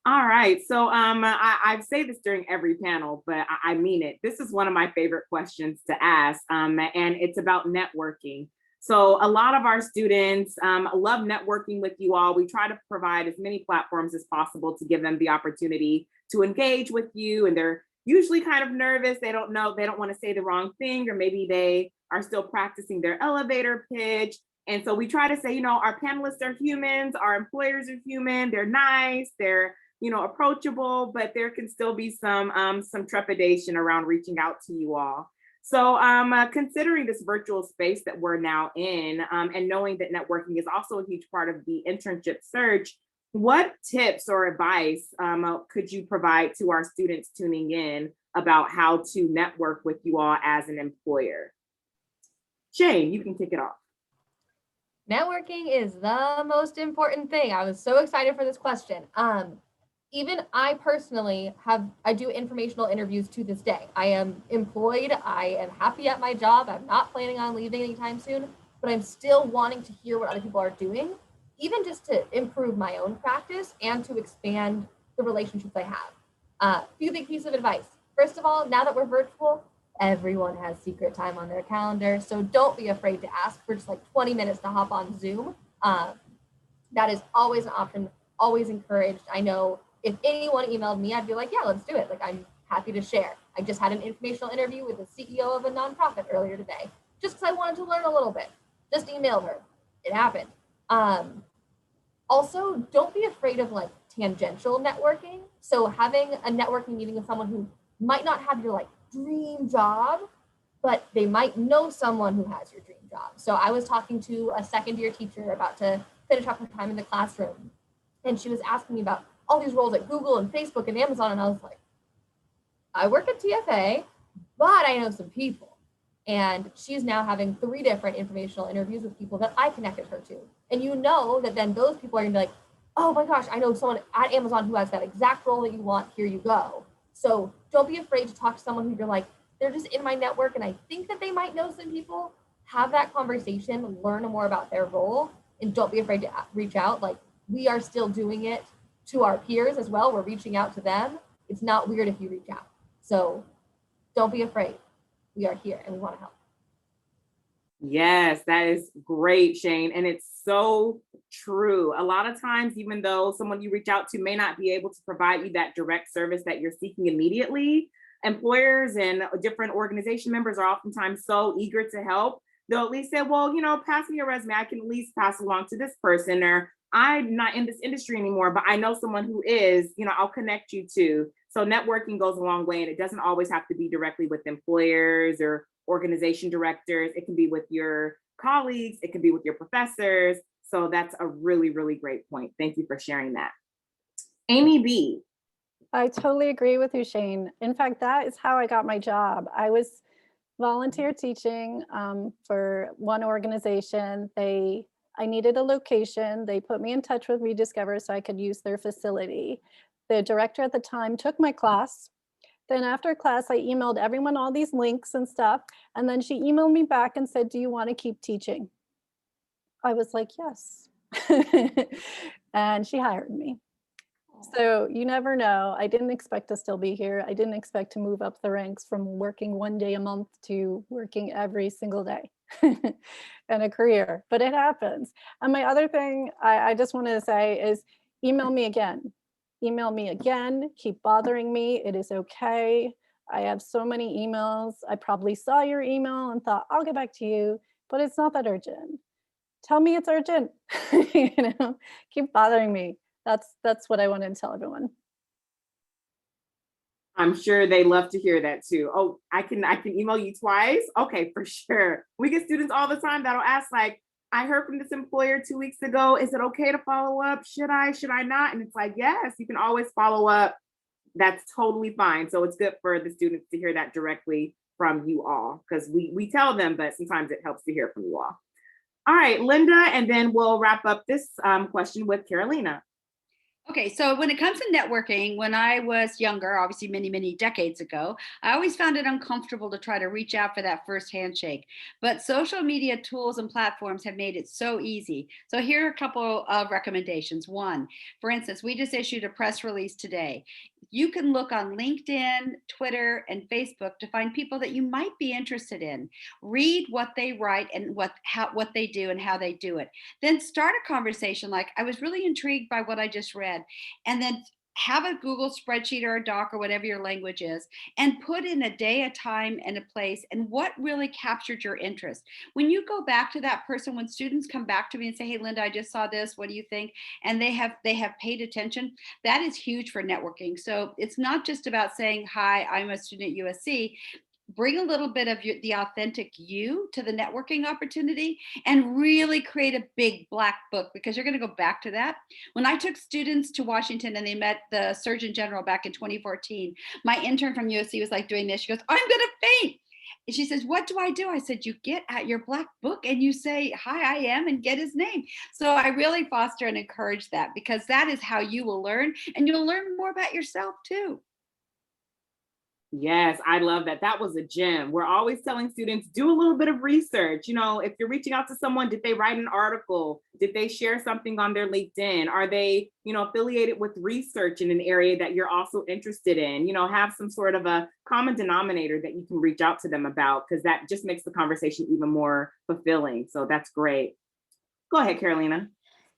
All right. So I say this during every panel, but I mean it. This is one of my favorite questions to ask, and it's about networking. So a lot of our students love networking with you all. We try to provide as many platforms as possible to give them the opportunity to engage with you, and they're usually kind of nervous. They don't want to say the wrong thing, or maybe they are still practicing their elevator pitch. And so we try to say, our panelists are humans, our employers are human, they're nice, they're, approachable, but there can still be some trepidation around reaching out to you all. So considering this virtual space that we're now in, and knowing that networking is also a huge part of the internship search, what tips or advice could you provide to our students tuning in about how to network with you all as an employer? Shane, you can kick it off. Networking is the most important thing. I was so excited for this question. Even I personally I do informational interviews to this day. I am employed. I am happy at my job. I'm not planning on leaving anytime soon, but I'm still wanting to hear what other people are doing, even just to improve my own practice and to expand the relationships I have. A few big pieces of advice. First of all, now that we're virtual, everyone has secret time on their calendar. So don't be afraid to ask for just like 20 minutes to hop on Zoom. That is always an option, always encouraged. I know if anyone emailed me, I'd be like, yeah, let's do it. Like, I'm happy to share. I just had an informational interview with the CEO of a nonprofit earlier today, just because I wanted to learn a little bit. Just emailed her. It happened. Also, don't be afraid of like tangential networking. So having a networking meeting with someone who might not have your like dream job, but they might know someone who has your dream job. So I was talking to a second-year teacher about to finish up her time in the classroom, and she was asking me about all these roles at Google and Facebook and Amazon, and I was like, I work at TFA, but I know some people. And she's now having 3 different informational interviews with people that I connected her to. And you know that then those people are gonna be like, oh my gosh, I know someone at Amazon who has that exact role that you want, here you go. So don't be afraid to talk to someone who you're like, they're just in my network and I think that they might know some people. Have that conversation, learn more about their role, and don't be afraid to reach out. Like, we are still doing it to our peers as well. We're reaching out to them. It's not weird if you reach out. So don't be afraid. We are here and we want to help. Yes, that is great, Shane. And it's so true. A lot of times, even though someone you reach out to may not be able to provide you that direct service that you're seeking immediately, employers and different organization members are oftentimes so eager to help. They'll at least say, well, you know, pass me your resume. I can at least pass along to this person, or I'm not in this industry anymore, but I know someone who is, you know, I'll connect you to. So networking goes a long way, and it doesn't always have to be directly with employers or organization directors. It can be with your colleagues. It can be with your professors. So that's a really, really great point. Thank you for sharing that. Amy B. I totally agree with you, Shane. In fact, that is how I got my job. I was volunteer teaching for one organization. I needed a location. They put me in touch with Rediscover so I could use their facility. The director at the time took my class. Then after class, I emailed everyone all these links and stuff. And then she emailed me back and said, do you want to keep teaching? I was like, yes. And she hired me. So you never know. I didn't expect to still be here. I didn't expect to move up the ranks from working 1 day a month to working every single day in a career, but it happens. And my other thing I just wanted to say is email me again. Email me again. Keep bothering me. It is okay. I have so many emails. I probably saw your email and thought, I'll get back to you, but it's not that urgent. Tell me it's urgent. You know, keep bothering me. That's what I wanted to tell everyone. I'm sure they love to hear that too. Oh, I can email you twice. Okay, for sure. We get students all the time that'll ask, like, I heard from this employer 2 weeks ago. Is it okay to follow up? Should I not? And it's like, yes, you can always follow up. That's totally fine. So it's good for the students to hear that directly from you all, because we tell them, but sometimes it helps to hear from you all. All right, Linda, and then we'll wrap up this question with Carolina. Okay, so when it comes to networking, when I was younger, obviously many, many decades ago, I always found it uncomfortable to try to reach out for that first handshake. But social media tools and platforms have made it so easy. So here are a couple of recommendations. One, for instance, we just issued a press release today. You can look on LinkedIn, Twitter, and Facebook to find people that you might be interested in. Read what they write and what they do and how they do it. Then start a conversation like, I was really intrigued by what I just read. And then have a Google spreadsheet or a doc or whatever your language is, and put in a day, a time, and a place, and what really captured your interest. When you go back to that person, when students come back to me and say, hey, Linda, I just saw this, what do you think? And they have paid attention, that is huge for networking. So it's not just about saying, hi, I'm a student at USC. Bring a little bit of the authentic you to the networking opportunity and really create a big black book, because you're going to go back to that. When I took students to Washington and they met the Surgeon General back in 2014, my intern from USC was like doing this. She goes, I'm going to faint. And she says, what do? I said, you get at your black book and you say, hi, I am, and get his name. So I really foster and encourage that, because that is how you will learn, and you'll learn more about yourself too. Yes, I love that. That was a gem. We're always telling students, do a little bit of research. You know, if you're reaching out to someone, did they write an article? Did they share something on their LinkedIn? Are they, you know, affiliated with research in an area that you're also interested in? You know, have some sort of a common denominator that you can reach out to them about, because that just makes the conversation even more fulfilling. So that's great. Go ahead, Carolina.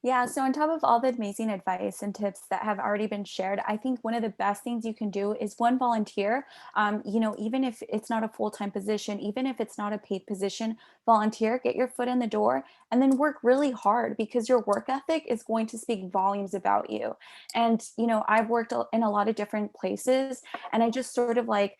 Yeah, so on top of all the amazing advice and tips that have already been shared, I think one of the best things you can do is one, volunteer. You know, even if it's not a full-time position, even if it's not a paid position, volunteer, get your foot in the door, and then work really hard, because your work ethic is going to speak volumes about you. And, you know, I've worked in a lot of different places, and I just sort of like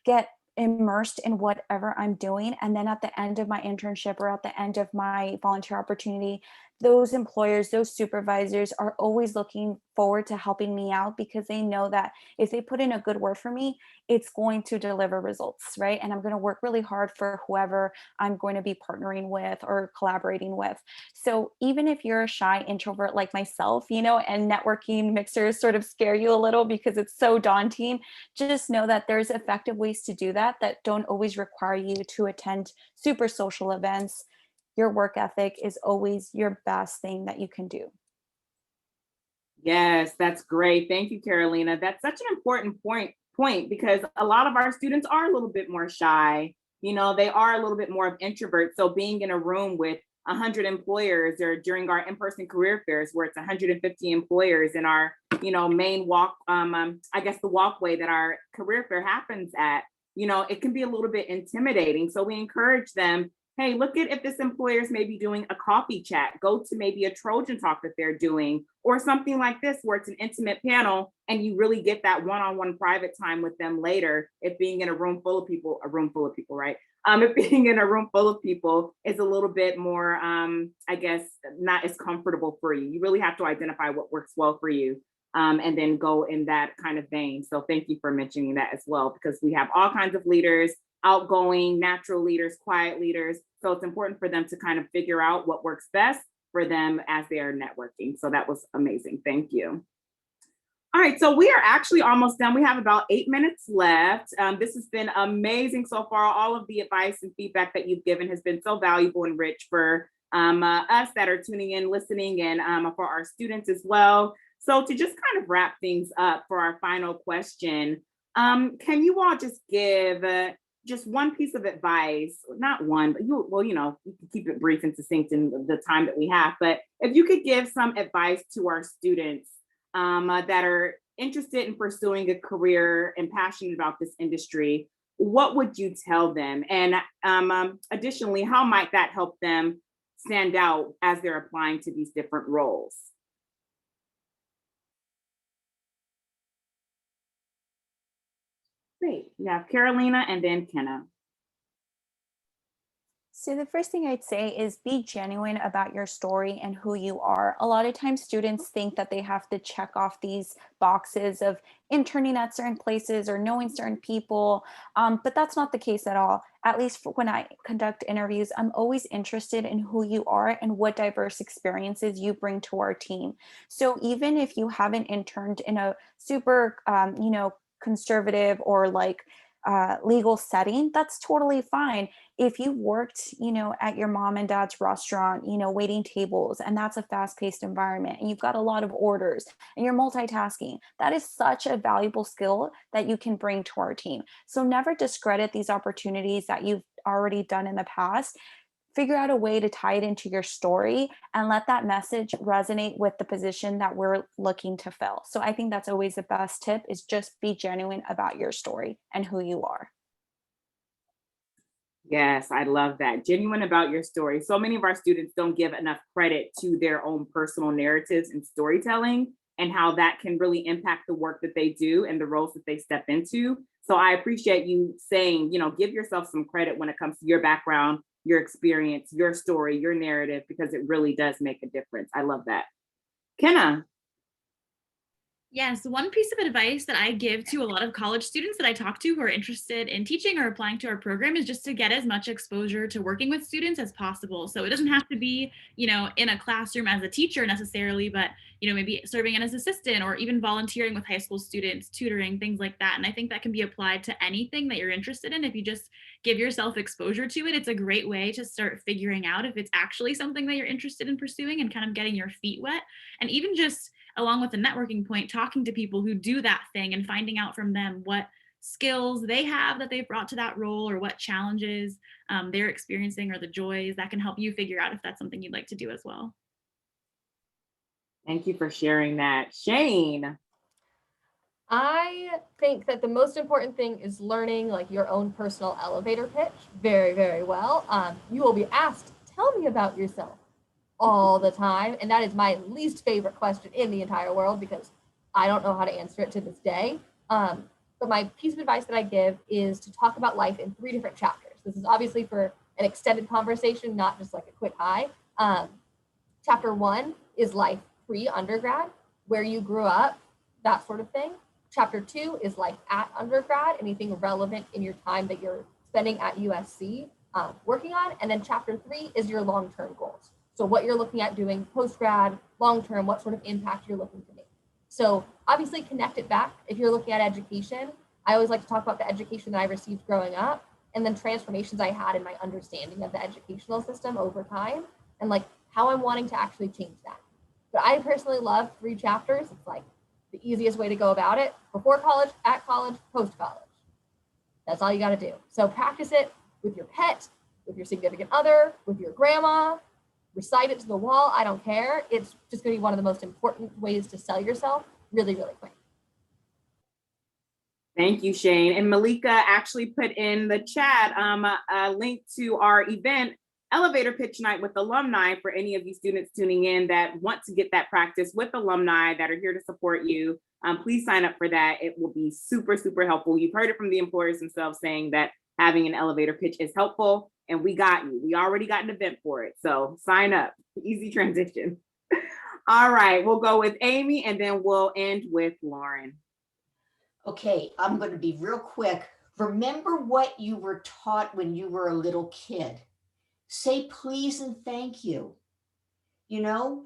get immersed in whatever I'm doing. And then at the end of my internship or at the end of my volunteer opportunity, those employers, those supervisors are always looking forward to helping me out, because they know that if they put in a good word for me, it's going to deliver results, right? And I'm going to work really hard for whoever I'm going to be partnering with or collaborating with. So even if you're a shy introvert like myself, you know, and networking mixers sort of scare you a little because it's so daunting, just know that there's effective ways to do that that don't always require you to attend super social events. Your work ethic is always your best thing that you can do. Yes, that's great. Thank you, Carolina. That's such an important point because a lot of our students are a little bit more shy. You know, they are a little bit more of introverts. So being in a room with 100 employers, or during our in-person career fairs where it's 150 employers in our, you know, main walk, I guess the walkway that our career fair happens at, you know, it can be a little bit intimidating. So we encourage them, hey, look at if this employer is maybe doing a coffee chat, go to maybe a Trojan talk that they're doing, or something like this where it's an intimate panel and you really get that one-on-one private time with them later. If being in a room full of people, right? If being in a room full of people is a little bit more, I guess, not as comfortable for you. You really have to identify what works well for you, and then go in that kind of vein. So thank you for mentioning that as well, because we have all kinds of leaders, outgoing, natural leaders, quiet leaders. So it's important for them to kind of figure out what works best for them as they are networking. So that was amazing. Thank you. All right, so we are actually almost done. We have about 8 minutes left. This has been amazing so far. All of the advice and feedback that you've given has been so valuable and rich for us that are tuning in, listening, and for our students as well. So to just kind of wrap things up for our final question, can you all just give just one piece of advice, not one, but you can keep it brief and succinct in the time that we have, but if you could give some advice to our students that are interested in pursuing a career and passionate about this industry, what would you tell them? And additionally, how might that help them stand out as they're applying to these different roles? Great. We have Carolina and then Kenna. So the first thing I'd say is be genuine about your story and who you are. A lot of times students think that they have to check off these boxes of interning at certain places or knowing certain people, but that's not the case at all. At least when I conduct interviews, I'm always interested in who you are and what diverse experiences you bring to our team. So even if you haven't interned in a super, conservative or like legal setting, that's totally fine. If you worked, at your mom and dad's restaurant, waiting tables, and that's a fast-paced environment, and you've got a lot of orders and you're multitasking, that is such a valuable skill that you can bring to our team. So never discredit these opportunities that you've already done in the past. Figure out a way to tie it into your story and let that message resonate with the position that we're looking to fill. So I think that's always the best tip, is just be genuine about your story and who you are. Yes, I love that. Genuine about your story. So many of our students don't give enough credit to their own personal narratives and storytelling, and how that can really impact the work that they do and the roles that they step into. So I appreciate you saying, give yourself some credit when it comes to your background, your experience, your story, your narrative, because it really does make a difference. I love that. Kenna. Yes, one piece of advice that I give to a lot of college students that I talk to who are interested in teaching or applying to our program is just to get as much exposure to working with students as possible. So it doesn't have to be, in a classroom as a teacher necessarily, but, maybe serving as an assistant or even volunteering with high school students, tutoring, things like that. And I think that can be applied to anything that you're interested in. If you just give yourself exposure to it, it's a great way to start figuring out if it's actually something that you're interested in pursuing and kind of getting your feet wet. And even just along with the networking point, talking to people who do that thing and finding out from them what skills they have that they've brought to that role or what challenges they're experiencing or the joys that can help you figure out if that's something you'd like to do as well. Thank you for sharing that. Shane. I think that the most important thing is learning like your own personal elevator pitch very, very well. You will be asked, tell me about yourself all the time. And that is my least favorite question in the entire world because I don't know how to answer it to this day. But my piece of advice that I give is to talk about life in 3 different chapters. This is obviously for an extended conversation, not just like a quick hi. Chapter 1 is life pre-undergrad, where you grew up, that sort of thing. Chapter 2 is life at undergrad, anything relevant in your time that you're spending at USC working on. And then chapter 3 is your long-term goals. So what you're looking at doing post-grad, long-term, what sort of impact you're looking to make. So obviously connect it back. If you're looking at education, I always like to talk about the education that I received growing up and then transformations I had in my understanding of the educational system over time and like how I'm wanting to actually change that. But I personally love 3 chapters. It's like the easiest way to go about it. Before college, at college, post-college. That's all you got to do. So practice it with your pet, with your significant other, with your grandma. Recite it to the wall. I don't care. It's just going to be one of the most important ways to sell yourself really, really quick. Thank you, Shane. And Malika actually put in the chat a link to our event, Elevator Pitch Night with Alumni, for any of you students tuning in that want to get that practice with alumni that are here to support you. Please sign up for that. It will be super, super helpful. You've heard it from the employers themselves saying that having an elevator pitch is helpful, and we got you. We already got an event for it. So sign up. Easy transition. All right, we'll go with Amy and then we'll end with Lauren. Okay, I'm going to be real quick. Remember what you were taught when you were a little kid. Say please and thank you. You know,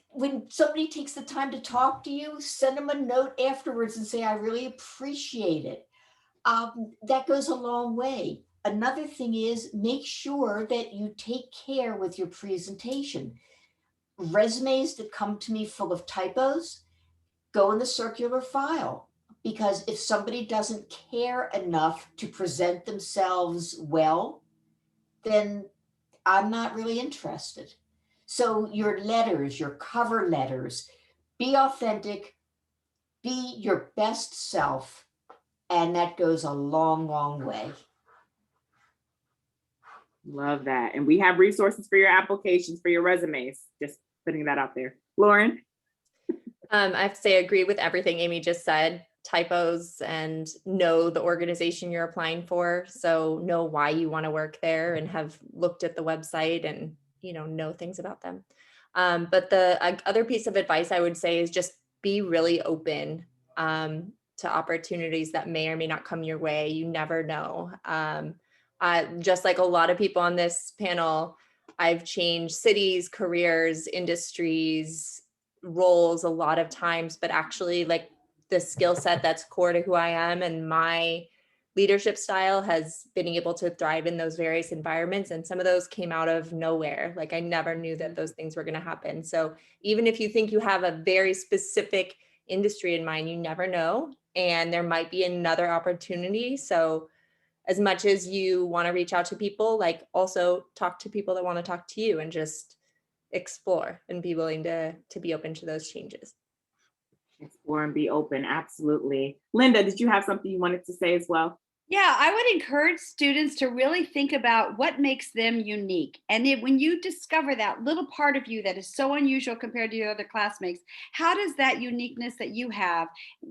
when somebody takes the time to talk to you, send them a note afterwards and say, I really appreciate it. That goes a long way. Another thing is make sure that you take care with your presentation. Resumes that come to me full of typos go in the circular file, because if somebody doesn't care enough to present themselves well, then I'm not really interested. So your letters, your cover letters, be authentic, be your best self, and that goes a long, long way. Love that. And we have resources for your applications, for your resumes. Just putting that out there. Lauren? I have to say, I agree with everything Amy just said. Typos, and know the organization you're applying for. So know why you want to work there and have looked at the website and, know things about them. But the other piece of advice I would say is just be really open to opportunities that may or may not come your way. You never know. Just like a lot of people on this panel, I've changed cities, careers, industries, roles a lot of times, but actually like the skill set that's core to who I am and my leadership style has been able to thrive in those various environments. And some of those came out of nowhere. Like I never knew that those things were going to happen. So even if you think you have a very specific industry in mind, you never know. And there might be another opportunity. So as much as you want to reach out to people, like also talk to people that want to talk to you and just explore and be willing to be open to those changes. Explore and be open. Absolutely. Linda, did you have something you wanted to say as well? Yeah, I would encourage students to really think about what makes them unique. And when you discover that little part of you that is so unusual compared to your other classmates, how does that uniqueness that you have,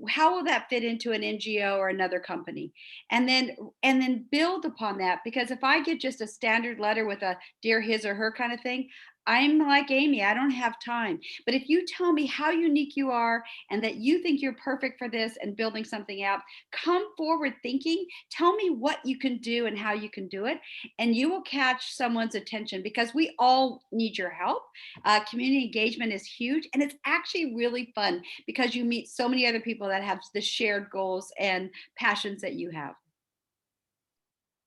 how will that fit into an NGO or another company? And then build upon that, because if I get just a standard letter with a dear his or her kind of thing, I'm like Amy, I don't have time. But if you tell me how unique you are and that you think you're perfect for this and building something out, come forward thinking, tell me what you can do and how you can do it. And you will catch someone's attention because we all need your help. Community engagement is huge. And it's actually really fun because you meet so many other people that have the shared goals and passions that you have.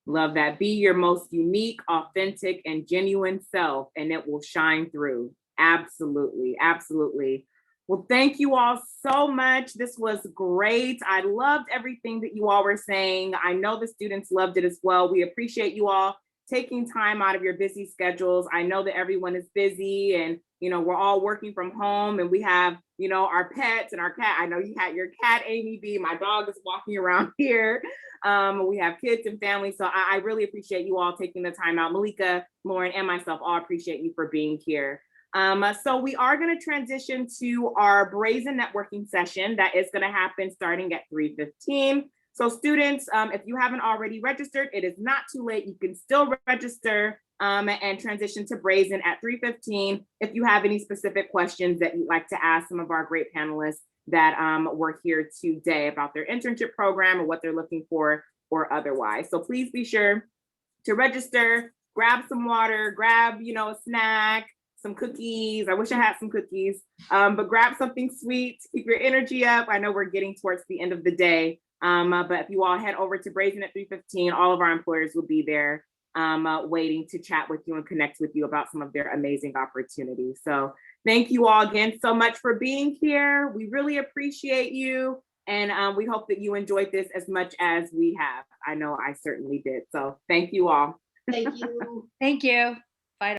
Love that. Be your most unique, authentic, and genuine self, and it will shine through. Absolutely. Absolutely. Well, thank you all so much. This was great. I loved everything that you all were saying. I know the students loved it as well. We appreciate you all taking time out of your busy schedules. I know that everyone is busy and, we're all working from home and we have, our pets and our cat. I know you had your cat, Amy B. My dog is walking around here. We have kids and family. So I really appreciate you all taking the time out. Malika, Lauren, and myself all appreciate you for being here. So we are going to transition to our brazen networking session that is going to happen starting at 3:15. So students, if you haven't already registered, it is not too late. You can still register and transition to brazen at 3:15 if you have any specific questions that you'd like to ask some of our great panelists that were here today about their internship program or what they're looking for or otherwise. So please be sure to register, grab some water, grab, a snack, some cookies. I wish I had some cookies, but grab something sweet, keep your energy up. I know we're getting towards the end of the day, but if you all head over to Brazen at 3:15, all of our employers will be there waiting to chat with you and connect with you about some of their amazing opportunities. So thank you all again so much for being here. We really appreciate you. And we hope that you enjoyed this as much as we have. I know I certainly did. So thank you all. Thank you. Thank you.